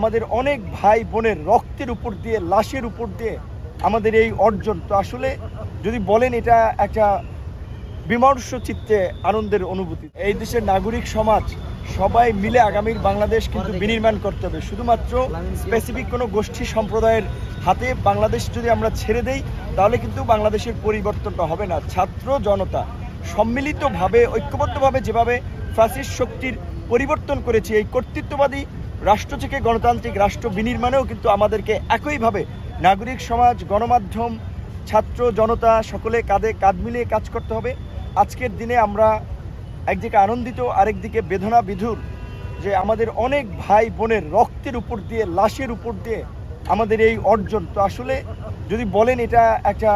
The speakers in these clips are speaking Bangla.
আমাদের অনেক ভাই বোনের রক্তের উপর দিয়ে, লাশের উপর দিয়ে আমাদের এই অর্জন। তো আসলে যদি বলেন, এটা একটা বিমর্ষ চিত্তে আনন্দের অনুভূতি। এই দেশের নাগরিক সমাজ সবাই মিলে আগামীর বাংলাদেশ কিন্তু বিনির্মাণ করতে হবে। শুধুমাত্র স্পেসিফিক কোনো গোষ্ঠী সম্প্রদায়ের হাতে বাংলাদেশ যদি আমরা ছেড়ে দেই, তাহলে কিন্তু বাংলাদেশের পরিবর্তনটা হবে না। ছাত্র জনতা সম্মিলিতভাবে, ঐক্যবদ্ধভাবে যেভাবে ফ্যাসিস্ট শক্তির পরিবর্তন করেছে, এই কর্তৃত্ববাদী রাষ্ট্র থেকে গণতান্ত্রিক রাষ্ট্র বিনির্মাণেও কিন্তু আমাদেরকে একইভাবে নাগরিক সমাজ, গণমাধ্যম, ছাত্র জনতা সকলে কাঁধে কাঁধ মিলিয়ে কাজ করতে হবে। আজকের দিনে আমরা একদিকে আনন্দিত, আরেকদিকে বেদনা বিধুর যে আমাদের অনেক ভাই বোনের রক্তের উপর দিয়ে, লাশের উপর দিয়ে আমাদের এই অর্জন। তো আসলে যদি বলেন, এটা একটা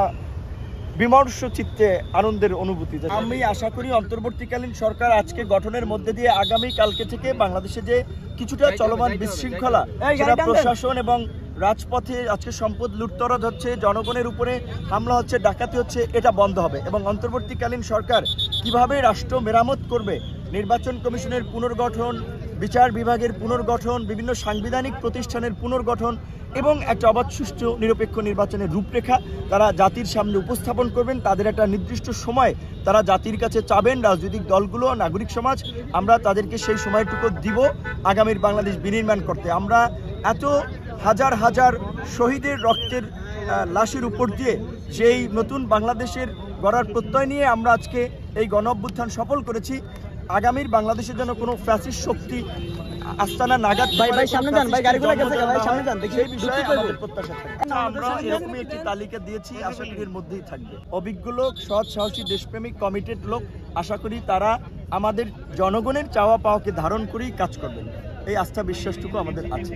বিমর্ষ চিত্তে আনন্দের অনুভূতি। আমি আশা করি অন্তর্বর্তীকালীন সরকার আজকে গঠনের মধ্যে দিয়ে আগামী কালকে থেকে বাংলাদেশে যে কিছুটা চলমান বিশৃঙ্খলা, প্রশাসন এবং রাজপথে আজকে সম্পদ লুটতরাজ হচ্ছে, জনগণের উপরে হামলা হচ্ছে, ডাকাতি হচ্ছে, এটা বন্ধ হবে। এবং অন্তর্বর্তীকালীন সরকার কিভাবে রাষ্ট্র মেরামত করবে, নির্বাচন কমিশনের পুনর্গঠন, বিচার বিভাগের পুনর্গঠন, বিভিন্ন সাংবিধানিক প্রতিষ্ঠানের পুনর্গঠন এবং একটা অবাধ, সুষ্ঠু, নিরপেক্ষ নির্বাচনের রূপরেখা তারা জাতির সামনে উপস্থাপন করবেন। তাদের একটা নির্দিষ্ট সময় তারা জাতির কাছে চাবেন। রাজনৈতিক দলগুলো, নাগরিক সমাজ, আমরা তাদেরকে সেই সময়টুকু দিব আগামীর বাংলাদেশ বিনির্মাণ করতে। আমরা এত হাজার হাজার শহীদের রক্তের লাশের উপর দিয়ে সেই নতুন বাংলাদেশের গড়ার প্রত্যয় নিয়ে আমরা আজকে এই গণ অভ্যুত্থান সফল করেছি। আগামীর বাংলাদেশের জন্য কোনো ফ্যাসিস্ট শক্তি আস্তানা নাগাদ আমরা এরকমই একটি তালিকা দিয়েছি, আশা করি এর মধ্যেই থাকবে। অভিজ্ঞ লোক, সৎ, সাহসী, দেশপ্রেমিক, কমিটেড লোক, আশা করি তারা আমাদের জনগণের চাওয়া পাওয়াকে ধারণ করেই কাজ করবেন। এই আস্থা বিশ্বাসটুকু আমাদের আছে।